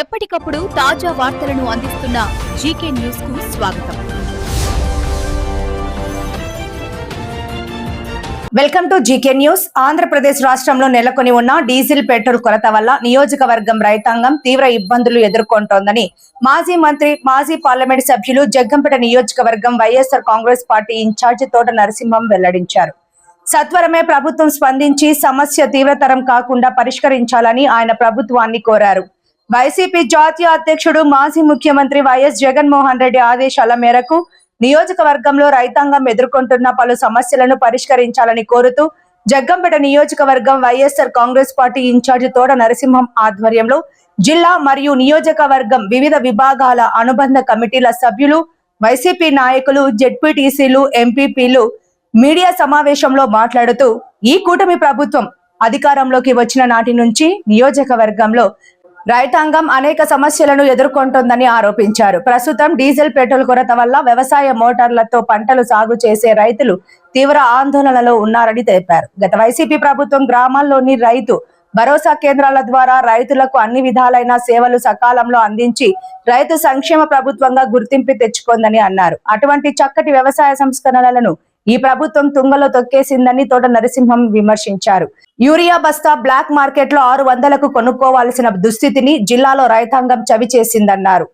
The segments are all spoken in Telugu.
ఎప్పటికప్పుడు తాజా వార్తలను అందిస్తున్న జీకే న్యూస్ కు స్వాగతం. Welcome to GK news. Andhra Pradesh రాష్ట్రంలో నెలకొని ఉన్న డీజిల్ పెట్రోల్ కొరత వల్ల నియోజకవర్గం రైతాంగం తీవ్ర ఇబ్బందులు ఎదుర్కొంటోందని మాజీ మంత్రి, మాజీ పార్లమెంట్ సభ్యులు, జగ్గంపేట నియోజకవర్గం వైఎస్ఆర్ కాంగ్రెస్ పార్టీ ఇన్ఛార్జి తోట నరసింహం వెల్లడించారు. సత్వరమే ప్రభుత్వం స్పందించి సమస్య తీవ్రతరం కాకుండా పరిష్కరించాలని ఆయన ప్రభుత్వాన్ని కోరారు. వైసీపీ జాతీయ అధ్యక్షుడు, మాజీ ముఖ్యమంత్రి వైఎస్ జగన్మోహన్ రెడ్డి ఆదేశాల మేరకు నియోజకవర్గంలో రైతాంగం ఎదుర్కొంటున్న పలు సమస్యలను పరిష్కరించాలని కోరుతూ జగ్గంపేట నియోజకవర్గం వైఎస్ఆర్ కాంగ్రెస్ పార్టీ ఇన్ఛార్జి తోట నరసింహం ఆధ్వర్యంలో జిల్లా మరియు నియోజకవర్గం వివిధ విభాగాల అనుబంధ కమిటీల సభ్యులు, వైసీపీ నాయకులు, జెడ్పీటీసీలు, ఎంపీపీలు మీడియా సమావేశంలో మాట్లాడుతూ ఈ కూటమి ప్రభుత్వం అధికారంలోకి వచ్చిన నాటి నుంచి నియోజకవర్గంలో రైతాంగం అనేక సమస్యలను ఎదుర్కొంటోందని ఆరోపించారు. ప్రస్తుతం డీజిల్ పెట్రోల్ కొరత వల్ల వ్యవసాయ మోటార్లతో పంటలు సాగు చేసే రైతులు తీవ్ర ఆందోళనలో ఉన్నారని తెలిపారు. గత వైసీపీ ప్రభుత్వం గ్రామాల్లోని రైతు భరోసా కేంద్రాల ద్వారా రైతులకు అన్ని విధాలైన సేవలు సకాలంలో అందించి రైతు సంక్షేమ ప్రభుత్వంగా గుర్తింపు తెచ్చుకుందని అన్నారు. అటువంటి చక్కటి వ్యవసాయ సంస్కరణలను ఈ ప్రభుత్వం తుంగలో తొక్కేసిందని తోట నరసింహం విమర్శించారు. యూరియా బస్తా బ్లాక్ మార్కెట్ లో 600కు కొనుక్కోవాల్సిన దుస్థితిని జిల్లాలో రైతాంగం చవి చేసిందన్నారు.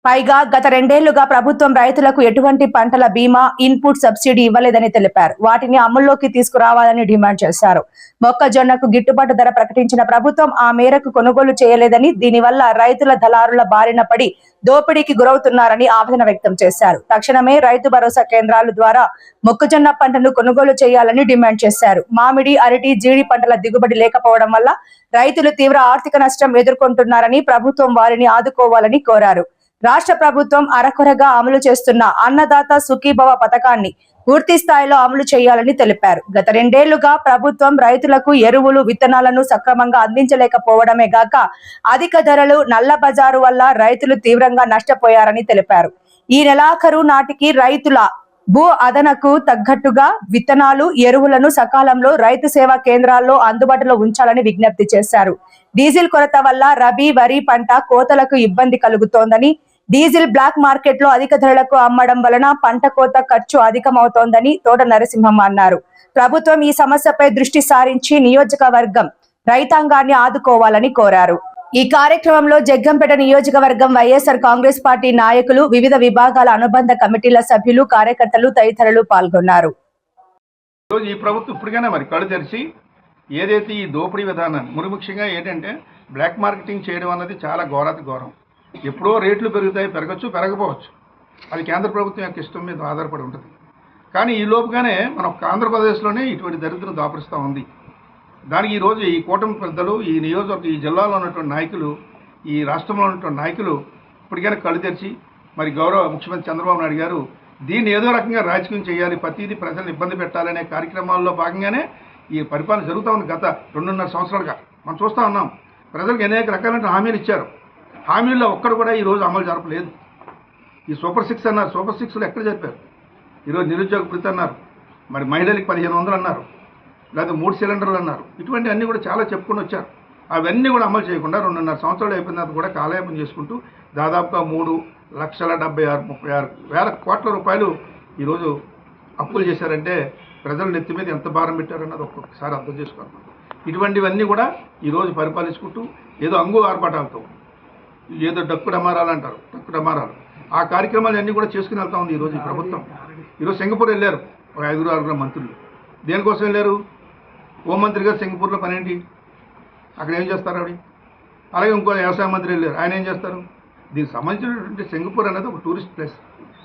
పైగా గత 2 ఏళ్లుగా ప్రభుత్వం రైతులకు ఎటువంటి పంటల బీమా, ఇన్పుట్ సబ్సిడీ ఇవ్వలేదని తెలిపారు. వాటిని అమల్లోకి తీసుకురావాలని డిమాండ్ చేశారు. మొక్కజొన్నకు గిట్టుబాటు ధర ప్రకటించిన ప్రభుత్వం ఆ మేరకు కొనుగోలు చేయలేదని, దీనివల్ల రైతుల దళారుల బారిన పడి దోపిడీకి గురవుతున్నారని ఆవేదన వ్యక్తం చేశారు. తక్షణమే రైతు భరోసా కేంద్రాల ద్వారా మొక్కజొన్న పంటను కొనుగోలు చేయాలని డిమాండ్ చేశారు. మామిడి, అరటి, జీడి పంటల దిగుబడి లేకపోవడం వల్ల రైతులు తీవ్ర ఆర్థిక నష్టం ఎదుర్కొంటున్నారని, ప్రభుత్వం వారిని ఆదుకోవాలని కోరారు. రాష్ట్ర ప్రభుత్వం అరకొరగా అమలు చేస్తున్న అన్నదాత సుఖీభవ పథకాన్ని పూర్తి స్థాయిలో అమలు చేయాలని తెలిపారు. గత 2 ఏళ్లుగా ప్రభుత్వం రైతులకు ఎరువులు, విత్తనాలను సక్రమంగా అందించలేకపోవడమే గాక అధిక ధరలు, నల్ల బజారు వల్ల రైతులు తీవ్రంగా నష్టపోయారని తెలిపారు. ఈ నెలాఖరు నాటికి రైతుల భూ అదనకు తగ్గట్టుగా విత్తనాలు, ఎరువులను సకాలంలో రైతు సేవా కేంద్రాల్లో అందుబాటులో ఉంచాలని విజ్ఞప్తి చేశారు. డీజిల్ కొరత వల్ల రబీ, వరి పంట కోతలకు ఇబ్బంది కలుగుతోందని, డీజిల్ బ్లాక్ మార్కెట్ లో అధిక ధరలకు అమ్మడం వలన పంట కోత ఖర్చు అధికమవుతోందని తోట నరసింహం అన్నారు. ప్రభుత్వం ఈ సమస్యపై దృష్టి సారించి నియోజకవర్గం రైతాంగాన్ని ఆదుకోవాలని కోరారు. ఈ కార్యక్రమంలో జగ్గంపేట నియోజకవర్గం వైఎస్ఆర్ కాంగ్రెస్ పార్టీ నాయకులు, వివిధ విభాగాల అనుబంధ కమిటీల సభ్యులు, కార్యకర్తలు తదితరులు పాల్గొన్నారు. ఈ ప్రభుత్వం ఇప్పటికైనా మరి కళ్ళు తెరిచి ఏదైతే ఈ దోపిడీ విధానాన్ని ముఖ్యంగా ఏంటంటే బ్లాక్ మార్కెటింగ్ చేయడం అన్నది చాలా ఘోరాతి ఘోరం. ఎప్పుడో రేట్లు పెరుగుతాయి, పెరగచ్చు, పెరగపోవచ్చు. అది కేంద్ర ప్రభుత్వం యొక్క ఇష్టం మీద ఆధారపడి ఉంటుంది. కానీ ఈ లోపుగానే మన ఆంధ్రప్రదేశ్లోనే ఇటువంటి దరిద్రం దాపరిస్తూ ఉంది. దానికి ఈరోజు ఈ కూటమి పెద్దలు, ఈ నియోజకవర్గం, ఈ జిల్లాలో ఉన్నటువంటి నాయకులు, ఈ రాష్ట్రంలో ఉన్నటువంటి నాయకులు ఇప్పటికైనా కళ్ళు తెరిచి మరి గౌరవ ముఖ్యమంత్రి చంద్రబాబు నాయుడు గారు దీన్ని ఏదో రకంగా రాజకీయం చేయాలి, ప్రతిదీ ప్రజలను ఇబ్బంది పెట్టాలనే కార్యక్రమాల్లో భాగంగానే ఈ పరిపాలన జరుగుతూ ఉంది. గత 2.5 సంవత్సరాలుగా మనం చూస్తూ ఉన్నాం. ప్రజలకు అనేక రకాలైన హామీలు ఇచ్చారు. హామీల్లో ఒక్కడు కూడా ఈరోజు అమలు జరపలేదు. ఈ సూపర్ 6 అన్నారు, సూపర్ 6లో ఎక్కడ చెప్పారు? ఈరోజు నిరుద్యోగ భృతి అన్నారు, మరి మహిళలకు 1500 అన్నారు, లేదా 3 సిలిండర్లు అన్నారు. ఇటువంటి అన్నీ కూడా చాలా చెప్పుకొని వచ్చారు. అవన్నీ కూడా అమలు చేయకుండా 2.5 సంవత్సరాలు అయిపోయిన తర్వాత కూడా కాలయాపన చేసుకుంటూ దాదాపుగా 3,76,36,000 కోట్ల రూపాయలు ఈరోజు అప్పులు చేశారంటే ప్రజల నెత్తి మీద ఎంత భారం పెట్టారన్నది ఒక్కొక్కసారి అర్థం చేసుకోవాలి. ఇటువంటివన్నీ కూడా ఈరోజు పరిపాలించుకుంటూ ఏదో అంగు ఆర్పాటాలతో, ఏదో డక్కు డమారాలు అంటారు, డక్కు డమారాలు, ఆ కార్యక్రమాలు అన్నీ కూడా చేసుకుని వెళ్తా ఉంది ఈరోజు ఈ ప్రభుత్వం. ఈరోజు సింగపూర్ వెళ్ళారు ఒక 5-6 మంత్రులు. దేనికోసం వెళ్ళారు? హోంమంత్రి గారు సింగపూర్లో పని ఏంటి? అక్కడ ఏం చేస్తారు ఆవిడ? అలాగే ఇంకో వ్యవసాయ మంత్రి వెళ్ళారు, ఆయన ఏం చేస్తారు? దీనికి సంబంధించినటువంటి సింగపూర్ అనేది ఒక టూరిస్ట్ ప్లేస్.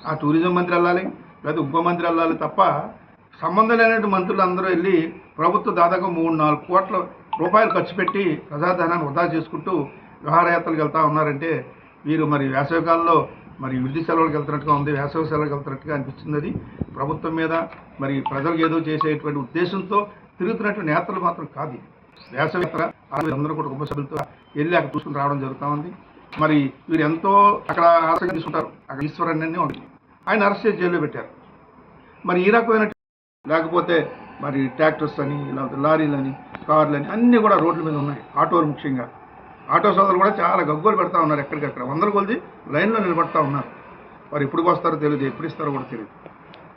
ఆ టూరిజం మంత్రి వెళ్ళాలి, లేదా ఉప మంత్రి వెళ్ళాలి తప్ప సంబంధం లేనటువంటి మంత్రులు అందరూ వెళ్ళి ప్రభుత్వం దాదాపు 3-4 కోట్ల రూపాయలు ఖర్చు పెట్టి ప్రజాధనాన్ని వృధా చేసుకుంటూ విహారయాత్రలకు వెళ్తూ ఉన్నారంటే వీరు మరి వేసవికాలంలో మరి విద్యుత్ సెలవులకు వెళ్తున్నట్టుగా ఉంది, వేసవి సెలవులకు వెళ్తున్నట్టుగా అనిపిస్తుంది. అది ప్రభుత్వం మీద మరి ప్రజలకు ఏదో చేసేటువంటి ఉద్దేశంతో తిరుగుతున్నటువంటి నేతలు మాత్రం కాదు. వేసవి యాత్ర అందరూ కూడా కుటుంబ సభ్యులతో వెళ్ళి అక్కడ చూసుకుని రావడం జరుగుతూ ఉంది. మరి వీరు ఎంతో అక్కడ ఆసక్తి తీసుకుంటారు. అక్కడ ఈశ్వరన్ని ఉంది, ఆయన అరెస్ట్ చేసి జైల్లో పెట్టారు. మరి ఈ రకమైన లేకపోతే మరి ట్రాక్టర్స్ అని, లేకపోతే లారీలని, కార్లని అన్నీ కూడా రోడ్ల మీద ఉన్నాయి, ఆటోలు ముఖ్యంగా. ఆటో సోదరులు కూడా చాలా గగ్గోలు పెడతా ఉన్నారు, ఎక్కడికక్కడ వందల కొద్ది లైన్లో నిలబడతా ఉన్నారు. వారు ఎప్పుడు వస్తారో తెలియదు, ఎప్పుడు ఇస్తారో కూడా తెలియదు.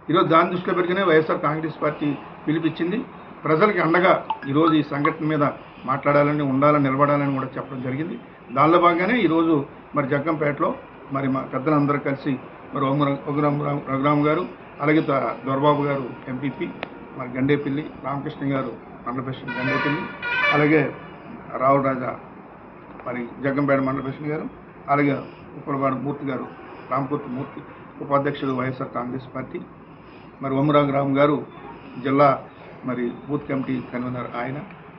ఈరోజు దాన్ని దృష్టిలో పెట్టుకునే వైఎస్ఆర్ కాంగ్రెస్ పార్టీ పిలిపించింది. ప్రజలకి అండగా ఈరోజు ఈ సంఘటన మీద మాట్లాడాలని, ఉండాలని, నిలబడాలని కూడా చెప్పడం జరిగింది. దానిలో భాగంగానే ఈరోజు మరి జగ్గంపేటలో మరి మా పెద్దలందరూ కలిసి మరి రఘురామ్ గారు, అలాగే దొరబాబు గారు ఎంపీపీ, మరి గండేపల్లి రామకృష్ణ గారు మండల ప్రెసిడెంట్ గండేపల్లి, అలాగే రావు రాజా మరి జగ్గంపేట మండల ప్రెసిడెంట్ గారు, అలాగే ఉప్పలవాడ మూర్తి గారు రామకూర్తి మూర్తి ఉపాధ్యక్షుడు వైఎస్ఆర్ కాంగ్రెస్ పార్టీ, మరి రఘురామ్ గారు జిల్లా మరి బూత్ కమిటీ కన్వీనర్ ఆయన,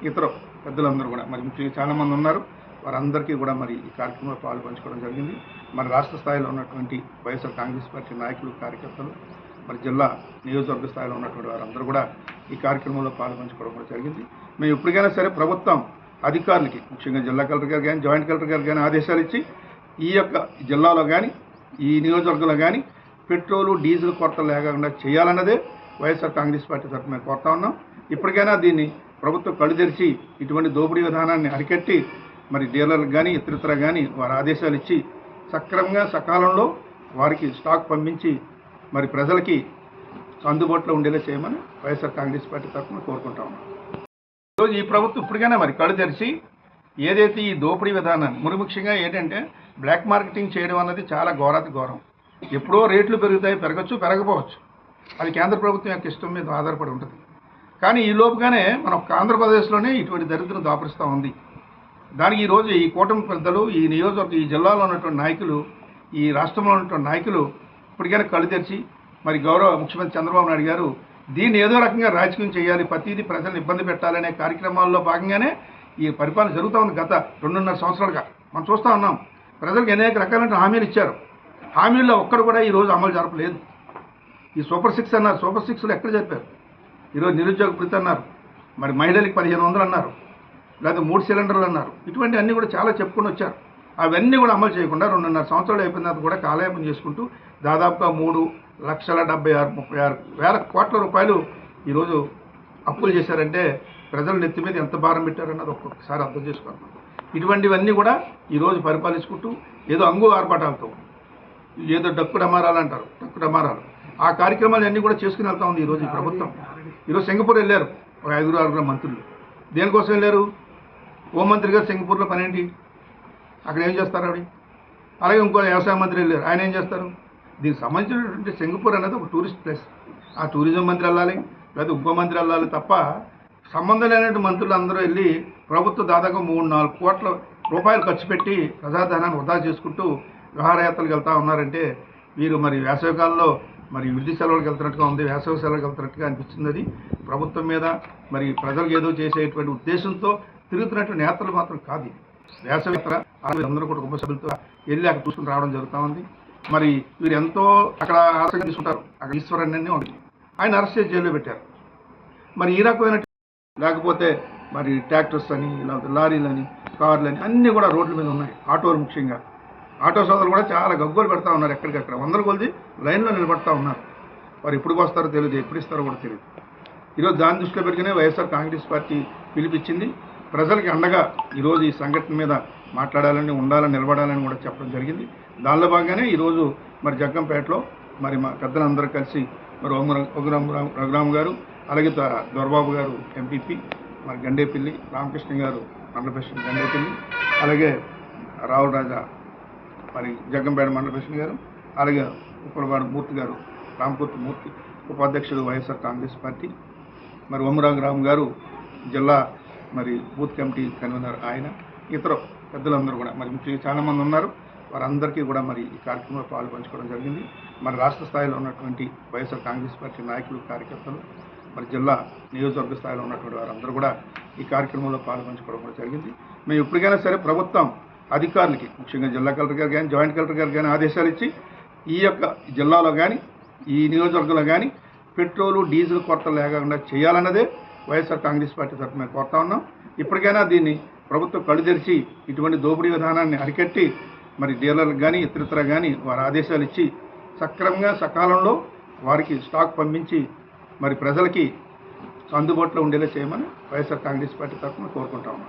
ఇతర పెద్దలందరూ కూడా మరి ముఖ్యంగా చాలామంది ఉన్నారు. వారందరికీ కూడా మరి ఈ కార్యక్రమంలో పాల్పంచుకోవడం జరిగింది. మరి రాష్ట్ర స్థాయిలో ఉన్నటువంటి వైఎస్ఆర్ కాంగ్రెస్ పార్టీ నాయకులు, కార్యకర్తలు, మరి జిల్లా నియోజకవర్గ స్థాయిలో ఉన్నటువంటి వారందరూ కూడా ఈ కార్యక్రమంలో పాల్పంచుకోవడం కూడా జరిగింది. మేము ఎప్పటికైనా సరే ప్రభుత్వం అధికారులకి, ముఖ్యంగా జిల్లా కలెక్టర్ గారు కానీ, జాయింట్ కలెక్టర్ గారు కానీ ఆదేశాలు ఇచ్చి ఈ యొక్క జిల్లాలో కానీ ఈ నియోజకవర్గంలో కానీ పెట్రోలు, డీజిల్ కొరత లేకుండా చేయాలన్నదే వైఎస్ఆర్ కాంగ్రెస్ పార్టీ తరఫున మేము కోరుతా ఉన్నాం. ఇప్పటికైనా దీన్ని ప్రభుత్వం కళ్ళు తెరిచి ఇటువంటి దోపిడీ విధానాన్ని అరికట్టి మరి డీలర్లకు కానీ ఇతరితర కానీ వారి ఆదేశాలు ఇచ్చి సక్రమంగా సకాలంలో వారికి స్టాక్ పంపించి మరి ప్రజలకి అందుబాటులో ఉండేలా చేయమని వైఎస్ఆర్ కాంగ్రెస్ పార్టీ తరఫున కోరుకుంటా ఉన్నాం. ఈరోజు ఈ ప్రభుత్వం ఇప్పటికైనా మరి కళ్ళు తెరిచి ఏదైతే ఈ దోపిడీ విధానాన్ని, మరి ముఖ్యంగా ఏంటంటే బ్లాక్ మార్కెటింగ్ చేయడం అన్నది చాలా ఘోరాతి ఘోరం. ఎప్పుడో రేట్లు పెరుగుతాయి, పెరగచ్చు, పెరగపోవచ్చు. అది కేంద్ర ప్రభుత్వం యొక్క ఇష్టం మీద ఆధారపడి ఉంటుంది. కానీ ఈ లోపుగానే మన ఆంధ్రప్రదేశ్లోనే ఇటువంటి దరిద్రం దాపరిస్తూ ఉంది. దానికి ఈరోజు ఈ కూటమి పెద్దలు, ఈ నియోజకవర్గ, ఈ జిల్లాలో ఉన్నటువంటి నాయకులు, ఈ రాష్ట్రంలో ఉన్నటువంటి నాయకులు ఇప్పటికైనా కళ్ళు తెరిచి మరి గౌరవ ముఖ్యమంత్రి చంద్రబాబు నాయుడు గారు దీన్ని ఏదో రకంగా రాజకీయం చేయాలి, ప్రతిదీ ప్రజలను ఇబ్బంది పెట్టాలనే కార్యక్రమాల్లో భాగంగానే ఈ పరిపాలన జరుగుతూ ఉంది. గత 2.5 సంవత్సరాలుగా మనం చూస్తూ ఉన్నాం. ప్రజలకు అనేక రకాలైన హామీలు ఇచ్చారు. హామీల్లో ఒక్కడు కూడా ఈరోజు అమలు జరపలేదు. ఈ సూపర్ 6 అన్నారు, సూపర్ 6లో ఎక్కడ చెప్పారు? ఈరోజు నిరుద్యోగ భృతి అన్నారు, మరి మహిళలకి 1500 అన్నారు, లేదా 3 సిలిండర్లు అన్నారు. ఇటువంటి అన్నీ కూడా చాలా చెప్పుకొని వచ్చారు. అవన్నీ కూడా అమలు చేయకుండా 2.5 సంవత్సరాలు అయిపోయిన తర్వాత కూడా కాలయాపన చేసుకుంటూ దాదాపుగా 3,76,36,000 కోట్ల రూపాయలు ఈరోజు అప్పులు చేశారంటే ప్రజల నెత్తి మీద ఎంత భారం పెట్టారన్నది ఒక్కొక్కసారి అర్థం చేసుకోవాలి. ఇటువంటివన్నీ కూడా ఈరోజు పరిపాలించుకుంటూ ఏదో అంగు ఆర్పాటాలతో, ఏదో డక్కు డమారాలు అంటారు, డక్కు డమారాలు, ఆ కార్యక్రమాలన్నీ కూడా చేసుకుని వెళ్తా ఉంది ఈరోజు ఈ ప్రభుత్వం. ఈరోజు సింగపూర్ వెళ్ళారు ఒక 5-6 మంత్రులు. దేనికోసం వెళ్ళారు? హోంమంత్రి గారు సింగపూర్లో పని ఏంటి? అక్కడ ఏం చేస్తారు ఆవిడ? అలాగే ఇంకో వ్యవసాయ మంత్రి వెళ్ళారు, ఆయన ఏం చేస్తారు? దీనికి సంబంధించినటువంటి సింగపూర్ అనేది ఒక టూరిస్ట్ ప్లేస్. ఆ టూరిజం మంత్రి వెళ్ళాలి, లేదా ఇంకో మంత్రి వెళ్ళాలి తప్ప సంబంధం లేనటువంటి మంత్రులు అందరూ వెళ్ళి ప్రభుత్వం దాదాపు 3-4 కోట్ల రూపాయలు ఖర్చు పెట్టి ప్రజాధనాన్ని వృధా చేసుకుంటూ విహారయాత్రలకు వెళ్తూ ఉన్నారంటే వీరు మరి వేసవికాలంలో మరి విద్యుత్ సెలవులకు వెళ్తున్నట్టుగా ఉంది, వేసవి సెలవులకు వెళ్తున్నట్టుగా అనిపిస్తుంది. అది ప్రభుత్వం మీద మరి ప్రజలకు ఏదో చేసేటువంటి ఉద్దేశంతో తిరుగుతున్నటువంటి నేతలు మాత్రం కాదు. వేసవి అందరూ కూడా కుటుంబ సభ్యులతో వెళ్ళి అక్కడ చూసుకుని రావడం జరుగుతూ ఉంది. మరి వీరు ఎంతో అక్కడ ఆసక్తి తీసుకుంటారు. అక్కడ ఈశ్వరన్ని ఉంది, ఆయన అరెస్ట్ చేసి జైల్లో పెట్టారు. మరి ఈ రకమైన లేకపోతే మరి ట్రాక్టర్స్ అని, లేకపోతే లారీలని, కార్లని అన్నీ కూడా రోడ్ల మీద ఉన్నాయి. ఆటోలు ముఖ్యంగా ఆటో సోదరులు కూడా చాలా గగ్గోలు పెడతా ఉన్నారు, ఎక్కడికక్కడ వందల కొద్ది లైన్లో నిలబడతా ఉన్నారు. వారు ఎప్పుడు వస్తారో తెలియదు, ఎప్పుడు ఇస్తారో కూడా తెలియదు. ఈరోజు దాన్ని దృష్టిలో పెట్టుకునే వైఎస్ఆర్ కాంగ్రెస్ పార్టీ పిలిపించింది. ప్రజలకి అండగా ఈరోజు ఈ సంఘటన మీద మాట్లాడాలని, ఉండాలని, నిలబడాలని కూడా చెప్పడం జరిగింది. దానిలో భాగంగానే ఈరోజు మరి జగ్గంపేటలో మరి మా పెద్దలందరూ కలిసి మరి రఘురామ్ గారు, అలాగే దొరబాబు గారు ఎంపీపీ, మరి గండేపల్లి రామకృష్ణ గారు మండల ప్రెసిడెంట్ గండేపల్లి, అలాగే రావు రాజా మరి జగ్గంపేట మండల ప్రెసిడెంట్ గారు, అలాగే ఉప్పలవాడ మూర్తి గారు రామకూర్తి మూర్తి ఉపాధ్యక్షుడు వైఎస్ఆర్ కాంగ్రెస్ పార్టీ, మరి రఘురామ్ గారు జిల్లా మరి బూత్ కమిటీ కన్వీనర్ ఆయన, ఇతర పెద్దలందరూ కూడా మరి ముఖ్యంగా చాలామంది ఉన్నారు. వారందరికీ కూడా మరి ఈ కార్యక్రమంలో పాల్పంచుకోవడం జరిగింది. మరి రాష్ట్ర స్థాయిలో ఉన్నటువంటి వైఎస్ఆర్ కాంగ్రెస్ పార్టీ నాయకులు, కార్యకర్తలు, మరి జిల్లా నియోజకవర్గ స్థాయిలో ఉన్నటువంటి వారందరూ కూడా ఈ కార్యక్రమంలో పాల్పంచుకోవడం కూడా జరిగింది. మేము ఎప్పటికైనా సరే ప్రభుత్వం అధికారులకి, ముఖ్యంగా జిల్లా కలెక్టర్ గారు కానీ, జాయింట్ కలెక్టర్ గారు కానీ ఆదేశాలు ఇచ్చి ఈ యొక్క జిల్లాలో కానీ ఈ నియోజకవర్గంలో కానీ పెట్రోలు, డీజిల్ కొరత లేకుండా చేయాలన్నదే వైఎస్ఆర్ కాంగ్రెస్ పార్టీ తరఫున మేము కోరుతా ఉన్నాం. ఇప్పటికైనా దీన్ని ప్రభుత్వం కళ్ళు తెరిచి ఇటువంటి దోపిడీ విధానాన్ని అరికట్టి మరి డీలర్లకు కానీ ఇతరితర కానీ వారి ఆదేశాలు ఇచ్చి సక్రమంగా సకాలంలో వారికి స్టాక్ పంపించి మరి ప్రజలకి అందుబాటులో ఉండేలా చేయమని వైఎస్ఆర్ కాంగ్రెస్ పార్టీ తరఫున కోరుకుంటా ఉన్నాం.